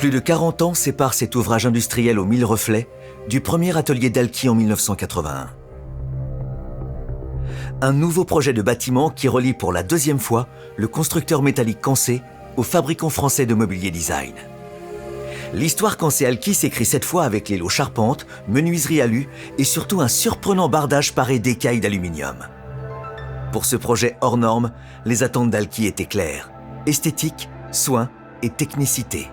Plus de 40 ans séparent cet ouvrage industriel aux 1000 reflets du premier atelier d'Alki en 1981. Un nouveau projet de bâtiment qui relie pour la deuxième fois le constructeur métallique Cancé au fabricant français de mobilier design. L'histoire Cancé-Alki s'écrit cette fois avec les lots charpente, menuiserie alu et surtout un surprenant bardage paré d'écailles d'aluminium. Pour ce projet hors norme, les attentes d'Alki étaient claires. Esthétique, soin et technicité.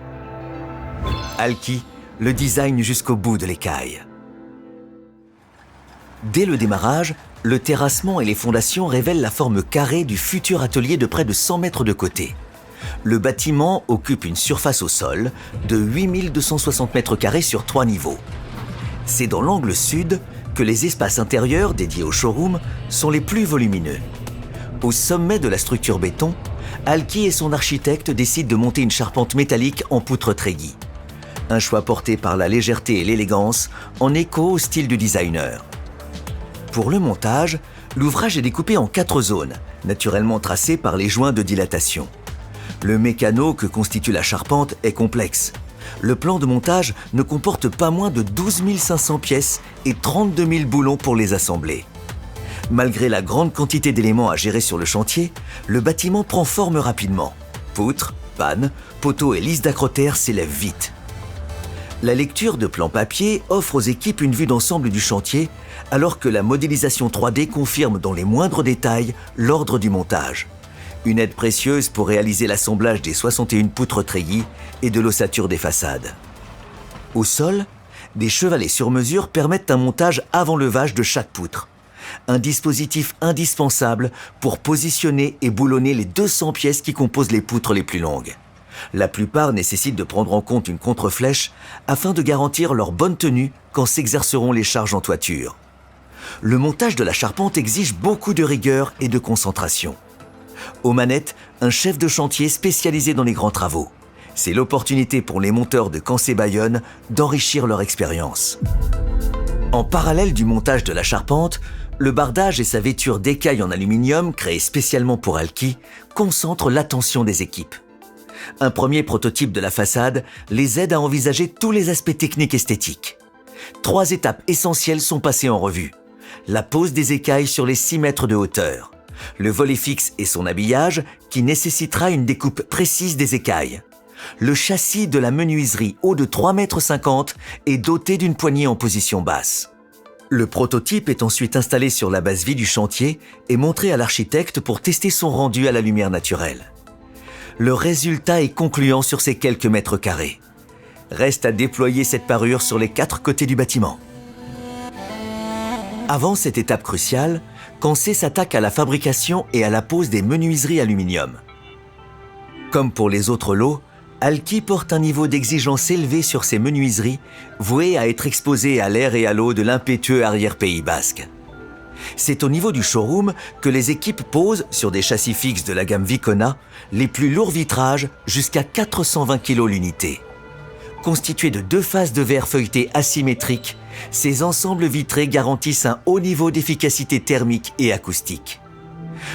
Alki, le design jusqu'au bout de l'écaille. Dès le démarrage, le terrassement et les fondations révèlent la forme carrée du futur atelier de près de 100 mètres de côté. Le bâtiment occupe une surface au sol de 8260 mètres carrés sur 3 niveaux. C'est dans l'angle sud que les espaces intérieurs dédiés au showroom sont les plus volumineux. Au sommet de la structure béton, Alki et son architecte décident de monter une charpente métallique en poutre treillis. Un choix porté par la légèreté et l'élégance, en écho au style du designer. Pour le montage, l'ouvrage est découpé en 4 zones, naturellement tracées par les joints de dilatation. Le mécano que constitue la charpente est complexe. Le plan de montage ne comporte pas moins de 12 500 pièces et 32 000 boulons pour les assembler. Malgré la grande quantité d'éléments à gérer sur le chantier, le bâtiment prend forme rapidement. Poutres, pannes, poteaux et lisses d'accrotaires s'élèvent vite. La lecture de plans papier offre aux équipes une vue d'ensemble du chantier, alors que la modélisation 3D confirme dans les moindres détails l'ordre du montage. Une aide précieuse pour réaliser l'assemblage des 61 poutres treillis et de l'ossature des façades. Au sol, des chevalets sur mesure permettent un montage avant levage de chaque poutre. Un dispositif indispensable pour positionner et boulonner les 200 pièces qui composent les poutres les plus longues. La plupart nécessitent de prendre en compte une contre-flèche afin de garantir leur bonne tenue quand s'exerceront les charges en toiture. Le montage de la charpente exige beaucoup de rigueur et de concentration. Aux manettes, un chef de chantier spécialisé dans les grands travaux. C'est l'opportunité pour les monteurs de Cancé-Bayonne d'enrichir leur expérience. En parallèle du montage de la charpente, le bardage et sa vêture d'écailles en aluminium, créée spécialement pour Alki, concentrent l'attention des équipes. Un premier prototype de la façade les aide à envisager tous les aspects techniques esthétiques. 3 étapes essentielles sont passées en revue. La pose des écailles sur les 6 mètres de hauteur. Le volet fixe et son habillage, qui nécessitera une découpe précise des écailles. Le châssis de la menuiserie haut de 3,50 m est doté d'une poignée en position basse. Le prototype est ensuite installé sur la base vie du chantier et montré à l'architecte pour tester son rendu à la lumière naturelle. Le résultat est concluant sur ces quelques mètres carrés. Reste à déployer cette parure sur les 4 côtés du bâtiment. Avant cette étape cruciale, Cancé s'attaque à la fabrication et à la pose des menuiseries aluminium. Comme pour les autres lots, Alki porte un niveau d'exigence élevé sur ses menuiseries, vouées à être exposées à l'air et à l'eau de l'impétueux arrière-Pays basque. C'est au niveau du showroom que les équipes posent sur des châssis fixes de la gamme Vicona les plus lourds vitrages jusqu'à 420 kg l'unité. Constitués de 2 faces de verre feuilleté asymétriques, ces ensembles vitrés garantissent un haut niveau d'efficacité thermique et acoustique.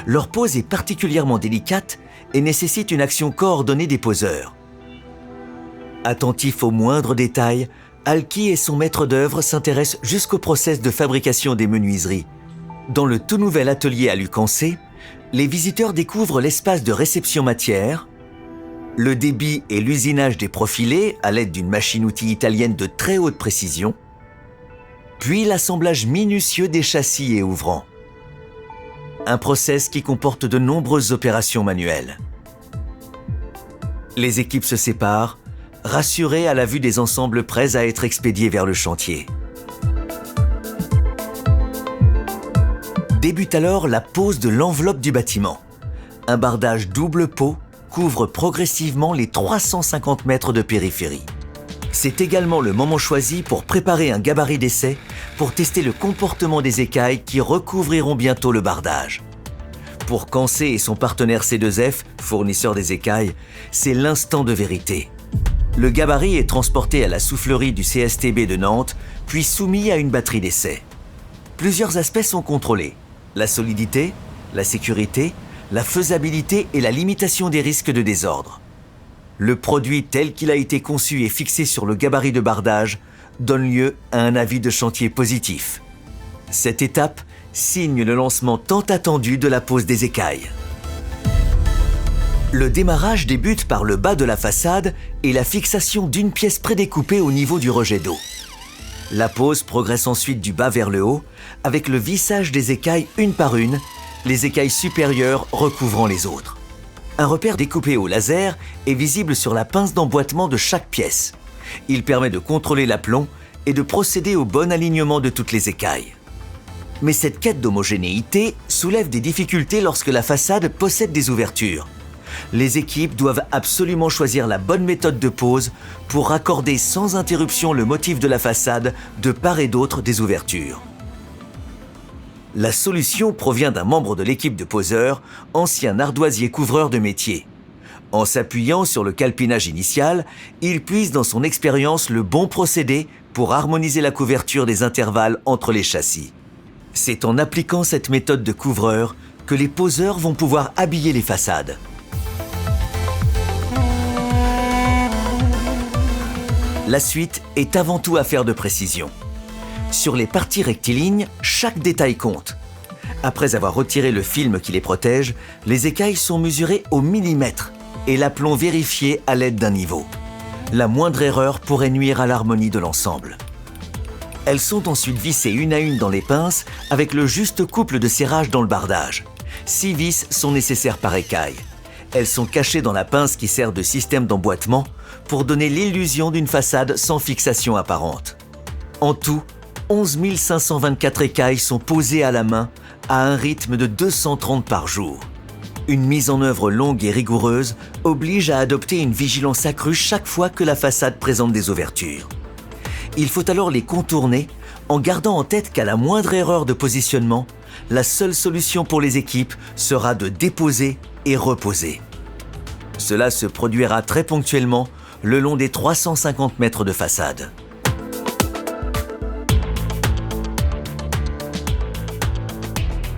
Leur pose est particulièrement délicate et nécessite une action coordonnée des poseurs. Attentif aux moindres détails, Alki et son maître d'œuvre s'intéressent jusqu'au process de fabrication des menuiseries. Dans le tout nouvel atelier à Cancé, les visiteurs découvrent l'espace de réception matière, le débit et l'usinage des profilés à l'aide d'une machine-outil italienne de très haute précision, puis l'assemblage minutieux des châssis et ouvrants. Un process qui comporte de nombreuses opérations manuelles. Les équipes se séparent, rassurées à la vue des ensembles prêts à être expédiés vers le chantier. Débute alors la pose de l'enveloppe du bâtiment. Un bardage double pot couvre progressivement les 350 mètres de périphérie. C'est également le moment choisi pour préparer un gabarit d'essai pour tester le comportement des écailles qui recouvriront bientôt le bardage. Pour Cancé et son partenaire C2F, fournisseur des écailles, c'est l'instant de vérité. Le gabarit est transporté à la soufflerie du CSTB de Nantes, puis soumis à une batterie d'essai. Plusieurs aspects sont contrôlés: la solidité, la sécurité, la faisabilité et la limitation des risques de désordre. Le produit tel qu'il a été conçu et fixé sur le gabarit de bardage donne lieu à un avis de chantier positif. Cette étape signe le lancement tant attendu de la pose des écailles. Le démarrage débute par le bas de la façade et la fixation d'une pièce prédécoupée au niveau du rejet d'eau. La pose progresse ensuite du bas vers le haut, avec le vissage des écailles une par une, les écailles supérieures recouvrant les autres. Un repère découpé au laser est visible sur la pince d'emboîtement de chaque pièce. Il permet de contrôler l'aplomb et de procéder au bon alignement de toutes les écailles. Mais cette quête d'homogénéité soulève des difficultés lorsque la façade possède des ouvertures. Les équipes doivent absolument choisir la bonne méthode de pose pour raccorder sans interruption le motif de la façade de part et d'autre des ouvertures. La solution provient d'un membre de l'équipe de poseurs, ancien ardoisier couvreur de métier. En s'appuyant sur le calpinage initial, il puise dans son expérience le bon procédé pour harmoniser la couverture des intervalles entre les châssis. C'est en appliquant cette méthode de couvreur que les poseurs vont pouvoir habiller les façades. La suite est avant tout affaire de précision. Sur les parties rectilignes, chaque détail compte. Après avoir retiré le film qui les protège, les écailles sont mesurées au millimètre et l'aplomb vérifié à l'aide d'un niveau. La moindre erreur pourrait nuire à l'harmonie de l'ensemble. Elles sont ensuite vissées une à une dans les pinces avec le juste couple de serrage dans le bardage. 6 vis sont nécessaires par écaille. Elles sont cachées dans la pince qui sert de système d'emboîtement pour donner l'illusion d'une façade sans fixation apparente. En tout, 11 524 écailles sont posées à la main à un rythme de 230 par jour. Une mise en œuvre longue et rigoureuse oblige à adopter une vigilance accrue chaque fois que la façade présente des ouvertures. Il faut alors les contourner en gardant en tête qu'à la moindre erreur de positionnement, la seule solution pour les équipes sera de déposer et reposer. Cela se produira très ponctuellement le long des 350 mètres de façade.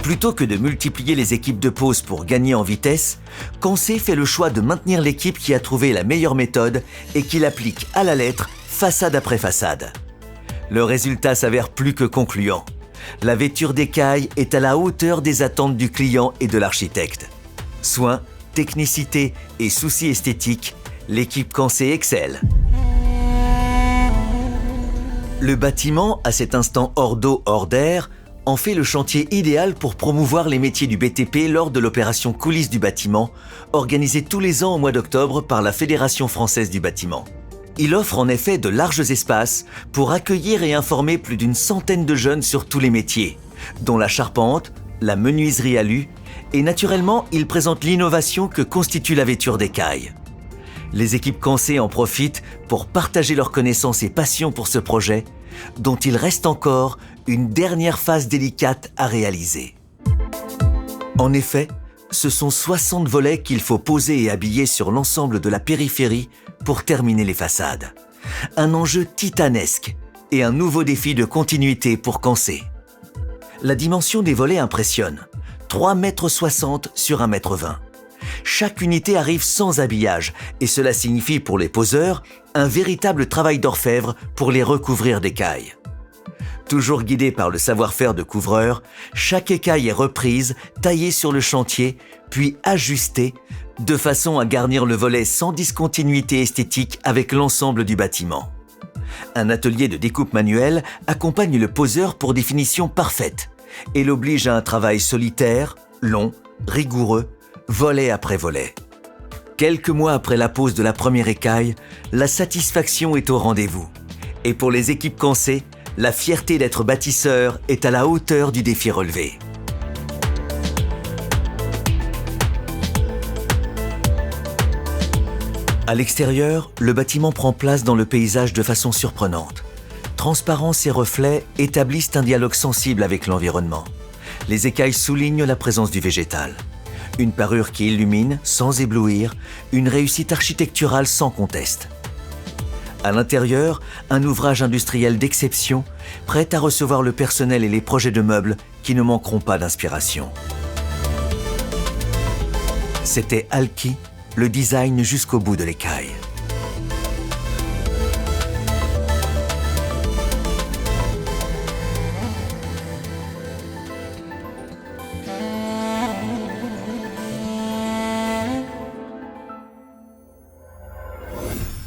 Plutôt que de multiplier les équipes de pose pour gagner en vitesse, Cancé fait le choix de maintenir l'équipe qui a trouvé la meilleure méthode et qui l'applique à la lettre, façade après façade. Le résultat s'avère plus que concluant. La vêture d'écailles est à la hauteur des attentes du client et de l'architecte. Soin, technicité et soucis esthétiques, l'équipe Cancé excelle. Le bâtiment, à cet instant hors d'eau, hors d'air, en fait le chantier idéal pour promouvoir les métiers du BTP lors de l'opération Coulisses du bâtiment, organisée tous les ans au mois d'octobre par la Fédération française du bâtiment. Il offre en effet de larges espaces pour accueillir et informer plus d'une centaine de jeunes sur tous les métiers, dont la charpente, la menuiserie alu, et naturellement, il présente l'innovation que constitue la vêture d'écaille. Les équipes Cancé en profitent pour partager leurs connaissances et passion pour ce projet, dont il reste encore une dernière phase délicate à réaliser. En effet, ce sont 60 volets qu'il faut poser et habiller sur l'ensemble de la périphérie pour terminer les façades. Un enjeu titanesque et un nouveau défi de continuité pour Cancé. La dimension des volets impressionne. 3,60 m sur 1,20 m. Chaque unité arrive sans habillage et cela signifie pour les poseurs un véritable travail d'orfèvre pour les recouvrir d'écailles. Toujours guidé par le savoir-faire de couvreur, chaque écaille est reprise, taillée sur le chantier, puis ajustée, de façon à garnir le volet sans discontinuité esthétique avec l'ensemble du bâtiment. Un atelier de découpe manuelle accompagne le poseur pour des finitions parfaites et l'oblige à un travail solitaire, long, rigoureux, volet après volet. Quelques mois après la pose de la première écaille, la satisfaction est au rendez-vous. Et pour les équipes Cancé, la fierté d'être bâtisseur est à la hauteur du défi relevé. À l'extérieur, le bâtiment prend place dans le paysage de façon surprenante. Transparence et reflets établissent un dialogue sensible avec l'environnement. Les écailles soulignent la présence du végétal. Une parure qui illumine, sans éblouir, une réussite architecturale sans conteste. À l'intérieur, un ouvrage industriel d'exception, prêt à recevoir le personnel et les projets de meubles qui ne manqueront pas d'inspiration. C'était Alki, le design jusqu'au bout de l'écaille.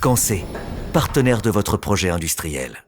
Cancé, partenaire de votre projet industriel.